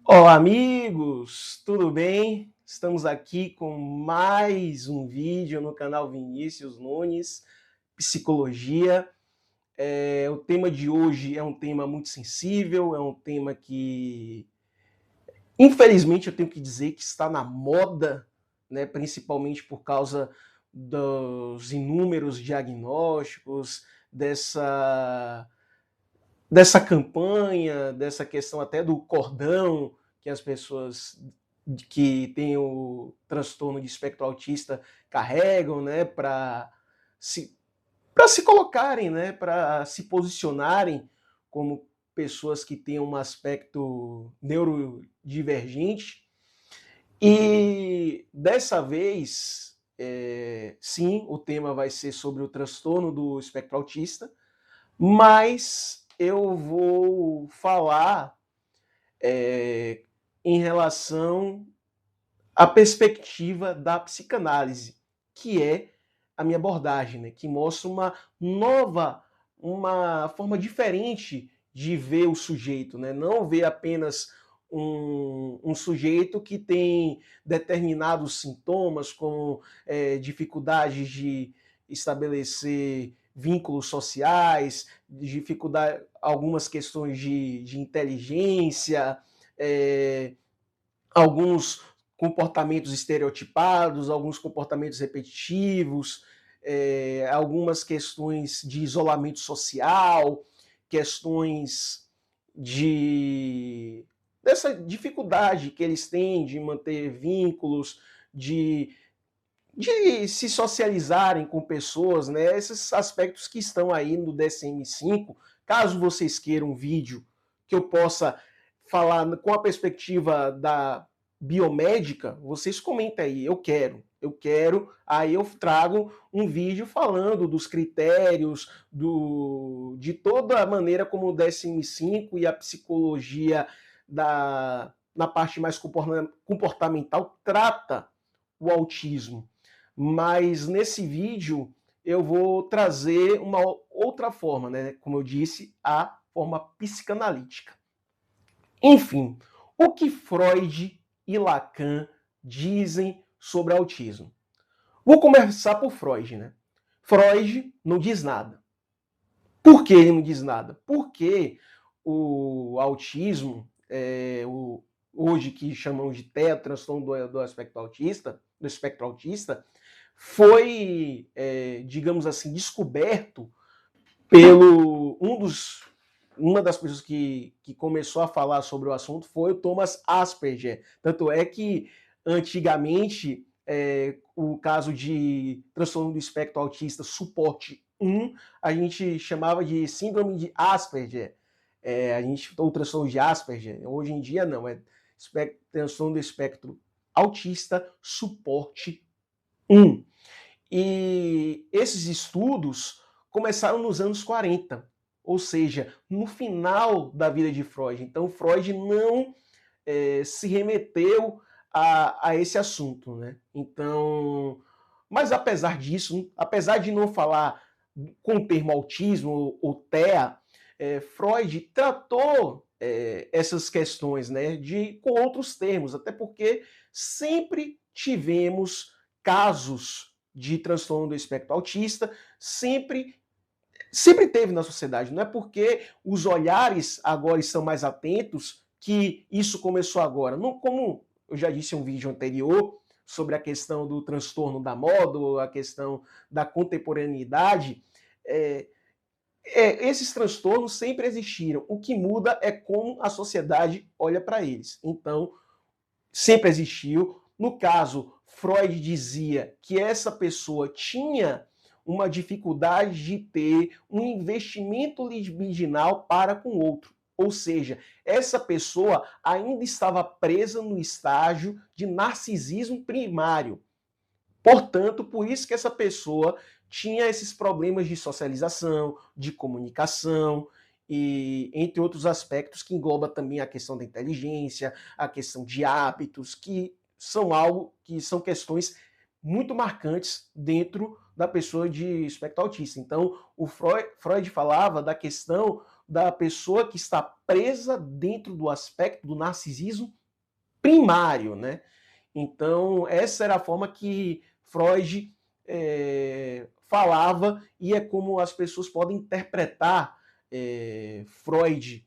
Olá, amigos! Tudo bem? Estamos aqui com mais um vídeo no canal Vinícius Nunes, Psicologia. O tema de hoje é um tema muito sensível, é um tema que, infelizmente, eu tenho que dizer que está na moda, né? Principalmente por causa dos inúmeros diagnósticos, dessa campanha, dessa questão até do cordão que as pessoas que têm o transtorno de espectro autista carregam, né, se, para se colocarem, né, para se posicionarem como pessoas que têm um aspecto neurodivergente. E dessa vez, sim, o tema vai ser sobre o transtorno do espectro autista, mas eu vou falar é, em relação à perspectiva da psicanálise, que é a minha abordagem, né, que mostra uma forma diferente de ver o sujeito, né, não ver apenas um sujeito que tem determinados sintomas, como dificuldades de estabelecer vínculos sociais, dificuldade, algumas questões de inteligência, é, alguns comportamentos estereotipados, alguns comportamentos repetitivos, algumas questões de isolamento social, questões de dessa dificuldade que eles têm de manter vínculos, de de se socializarem com pessoas, né? Esses aspectos que estão aí no DSM-5. Caso vocês queiram um vídeo que eu possa falar com a perspectiva da biomédica, vocês comentem aí, eu quero, aí eu trago um vídeo falando dos critérios, de toda a maneira como o DSM-5 e a psicologia na parte mais comportamental trata o autismo. Mas nesse vídeo eu vou trazer uma outra forma, né? Como eu disse, a forma psicanalítica. Enfim, o que Freud e Lacan dizem sobre autismo? Vou começar por Freud, né? Freud não diz nada. Por que ele não diz nada? Porque o autismo, hoje que chamamos de TEA, transtorno do espectro autista, foi, digamos assim, descoberto pelo uma das pessoas que começou a falar sobre o assunto foi o Thomas Asperger. Tanto é que, antigamente, o caso de transtorno do espectro autista suporte 1, a gente chamava de síndrome de Asperger. Ou transtorno de Asperger. Hoje em dia, não. É transtorno do espectro autista suporte 1. E esses estudos começaram nos anos 40, ou seja, no final da vida de Freud. Então, Freud não se remeteu a esse assunto, né? Então, mas apesar disso, apesar de não falar com o termo autismo ou TEA, Freud tratou essas questões, né, com outros termos, até porque sempre tivemos casos de transtorno do espectro autista, sempre teve na sociedade. Não é porque os olhares agora estão mais atentos que isso começou agora. Não, como eu já disse em um vídeo anterior sobre a questão do transtorno da moda, ou a questão da contemporaneidade, esses transtornos sempre existiram. O que muda é como a sociedade olha para eles. Então, sempre existiu. No caso, Freud dizia que essa pessoa tinha uma dificuldade de ter um investimento libidinal para com o outro. Ou seja, essa pessoa ainda estava presa no estágio de narcisismo primário. Portanto, por isso que essa pessoa tinha esses problemas de socialização, de comunicação, e entre outros aspectos que engloba também a questão da inteligência, a questão de hábitos, que são questões muito marcantes dentro da pessoa de espectro autista. Então, o Freud falava da questão da pessoa que está presa dentro do aspecto do narcisismo primário, né? Então, essa era a forma que Freud falava, e é como as pessoas podem interpretar Freud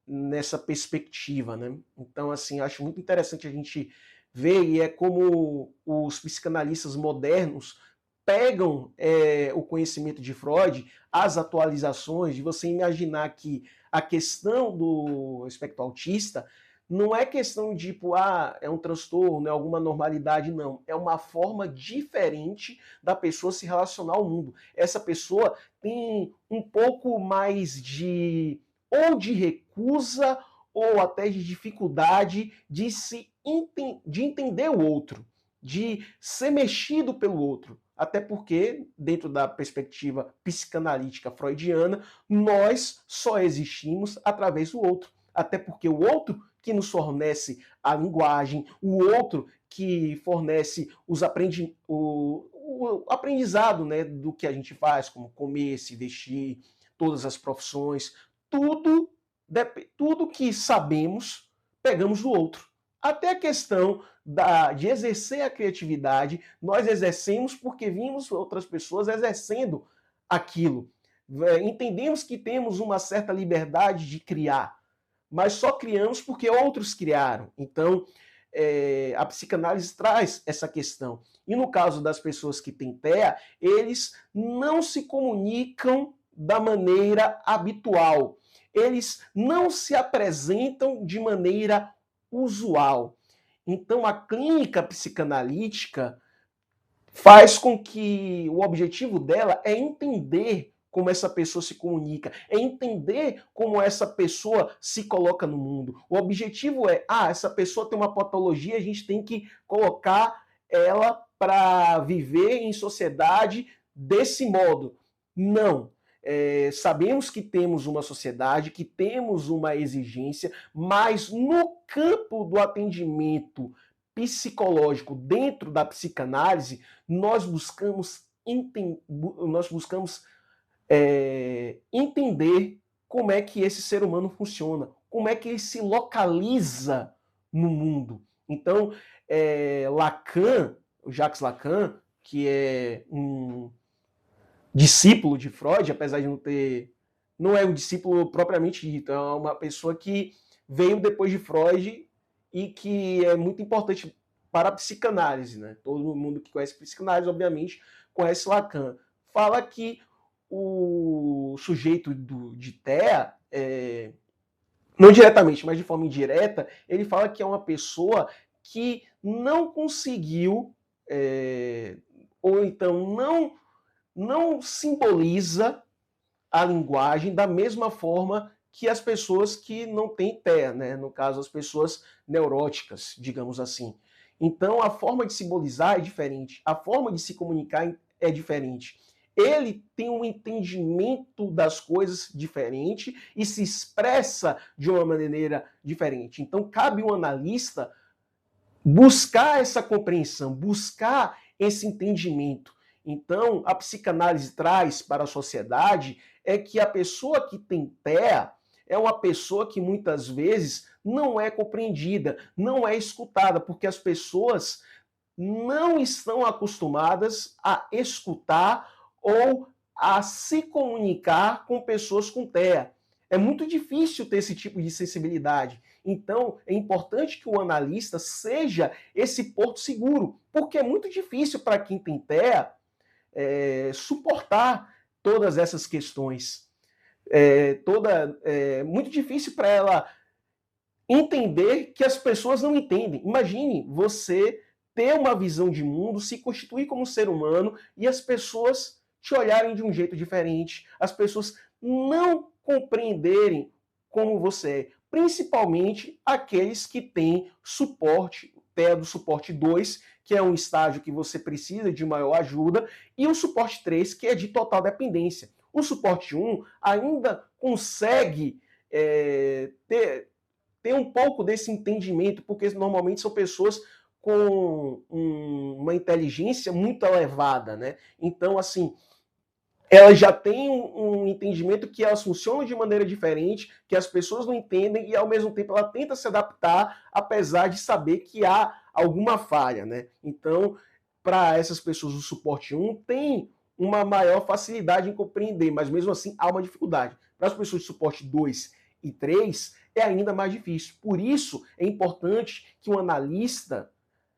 nessa perspectiva, né? Então, assim, acho muito interessante a gente ver, e é como os psicanalistas modernos pegam o conhecimento de Freud, as atualizações, de você imaginar que a questão do espectro autista não é questão de, tipo, é um transtorno, é alguma normalidade, não. É uma forma diferente da pessoa se relacionar ao mundo. Essa pessoa tem um pouco mais ou de recusa, ou até de dificuldade de entender o outro, de ser mexido pelo outro. Até porque, dentro da perspectiva psicanalítica freudiana, nós só existimos através do outro. Até porque o outro que nos fornece a linguagem, o outro que fornece o aprendizado, né, do que a gente faz, como comer, se vestir, todas as profissões, tudo, tudo que sabemos, pegamos do outro. Até a questão de exercer a criatividade, nós exercemos porque vimos outras pessoas exercendo aquilo. Entendemos que temos uma certa liberdade de criar, mas só criamos porque outros criaram. Então, a psicanálise traz essa questão. E no caso das pessoas que têm TEA, eles não se comunicam da maneira habitual. Eles não se apresentam de maneira usual. Então, a clínica psicanalítica faz com que o objetivo dela é entender como essa pessoa se comunica, é entender como essa pessoa se coloca no mundo. O objetivo é, essa pessoa tem uma patologia, a gente tem que colocar ela para viver em sociedade desse modo. Não. Sabemos que temos uma sociedade, que temos uma exigência, mas no campo do atendimento psicológico dentro da psicanálise, nós buscamos entender como é que esse ser humano funciona, como é que ele se localiza no mundo. Então, Lacan, o Jacques Lacan, que é um discípulo de Freud, apesar de não é um discípulo propriamente dito, é uma pessoa que veio depois de Freud e que é muito importante para a psicanálise, né? Todo mundo que conhece psicanálise, obviamente, conhece Lacan. Fala que o sujeito de TEA, não diretamente, mas de forma indireta, ele fala que é uma pessoa que não conseguiu, ou então não simboliza a linguagem da mesma forma que as pessoas que não têm TEA, né? No caso, as pessoas neuróticas, digamos assim. Então, a forma de simbolizar é diferente, a forma de se comunicar é diferente. Ele tem um entendimento das coisas diferente e se expressa de uma maneira diferente. Então, cabe ao analista buscar essa compreensão, buscar esse entendimento. Então, a psicanálise traz para a sociedade é que a pessoa que tem TEA é uma pessoa que muitas vezes não é compreendida, não é escutada, porque as pessoas não estão acostumadas a escutar ou a se comunicar com pessoas com TEA. É muito difícil ter esse tipo de sensibilidade. Então, é importante que o analista seja esse porto seguro, porque é muito difícil para quem tem TEA suportar todas essas questões. Muito difícil para ela entender que as pessoas não entendem. Imagine você ter uma visão de mundo, se constituir como ser humano e as pessoas te olharem de um jeito diferente, as pessoas não compreenderem como você é, principalmente aqueles que têm suporte, TEA do suporte 2, que é um estágio que você precisa de maior ajuda, e o suporte 3, que é de total dependência. O suporte 1 ainda consegue ter um pouco desse entendimento, porque normalmente são pessoas com uma inteligência muito elevada, né? Então, assim, Elas já têm um entendimento que elas funcionam de maneira diferente, que as pessoas não entendem e, ao mesmo tempo, ela tenta se adaptar, apesar de saber que há alguma falha, né? Então, para essas pessoas do suporte 1, tem uma maior facilidade em compreender, mas mesmo assim há uma dificuldade. Para as pessoas de suporte 2 e 3, é ainda mais difícil. Por isso, é importante que um analista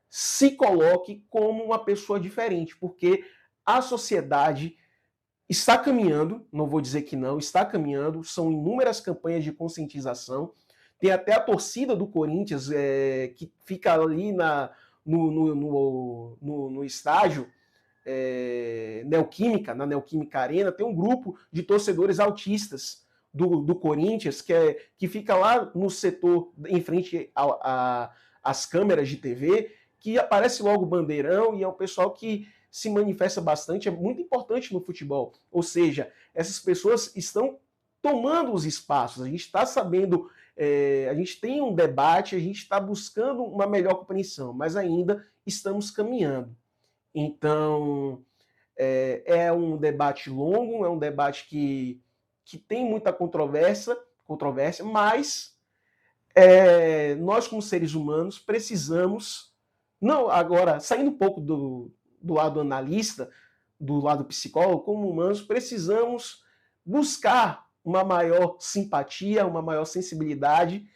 se coloque como uma pessoa diferente, porque a sociedade está caminhando, não vou dizer que não, está caminhando, são inúmeras campanhas de conscientização. Tem até a torcida do Corinthians, que fica ali no estádio, Neoquímica, na Neoquímica Arena, tem um grupo de torcedores autistas do Corinthians, que fica lá no setor, em frente às câmeras de TV, que aparece logo o bandeirão, e é um pessoal que se manifesta bastante, é muito importante no futebol. Ou seja, essas pessoas estão tomando os espaços, a gente está sabendo, a gente tem um debate, a gente está buscando uma melhor compreensão, mas ainda estamos caminhando. Então, é um debate longo, é um debate que tem muita controvérsia, mas nós, como seres humanos, precisamos, não agora, saindo um pouco do lado analista, do lado psicólogo, como humanos, precisamos buscar uma maior simpatia, uma maior sensibilidade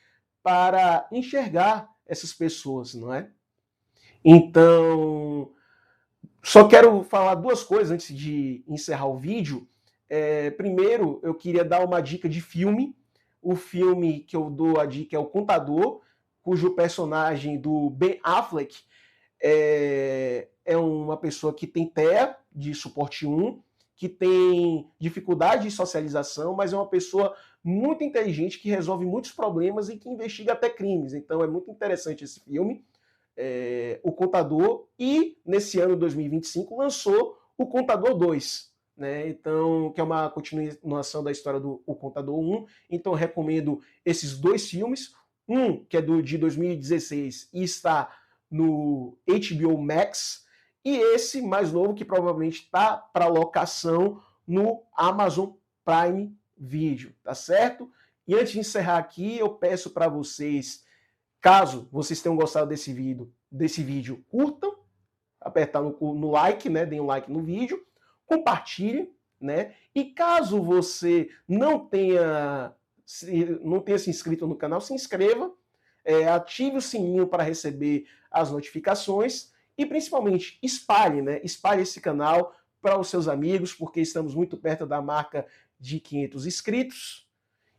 para enxergar essas pessoas, não é? Então, só quero falar duas coisas antes de encerrar o vídeo. Primeiro, eu queria dar uma dica de filme. O filme que eu dou a dica é O Contador, cujo personagem do Ben Affleck é uma pessoa que tem TEA, de suporte 1, que tem dificuldade de socialização, mas é uma pessoa muito inteligente que resolve muitos problemas e que investiga até crimes. Então é muito interessante esse filme, O Contador, e nesse ano 2025 lançou O Contador 2, né? Então, que é uma continuação da história do O Contador 1. Então eu recomendo esses dois filmes, um que é de 2016 e está no HBO Max, e esse mais novo que provavelmente está para locação no Amazon Prime Video, tá certo? E antes de encerrar aqui, eu peço para vocês, caso vocês tenham gostado desse vídeo, curtam, apertar no like, né? Deem um like no vídeo, compartilhem, né? E caso você não tenha se inscrito no canal, se inscreva, ative o sininho para receber as notificações e principalmente espalhe, né? Espalhe esse canal para os seus amigos, porque estamos muito perto da marca de 500 inscritos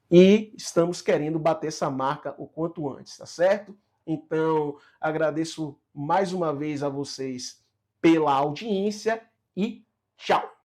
e estamos querendo bater essa marca o quanto antes, tá certo? Então, agradeço mais uma vez a vocês pela audiência e tchau!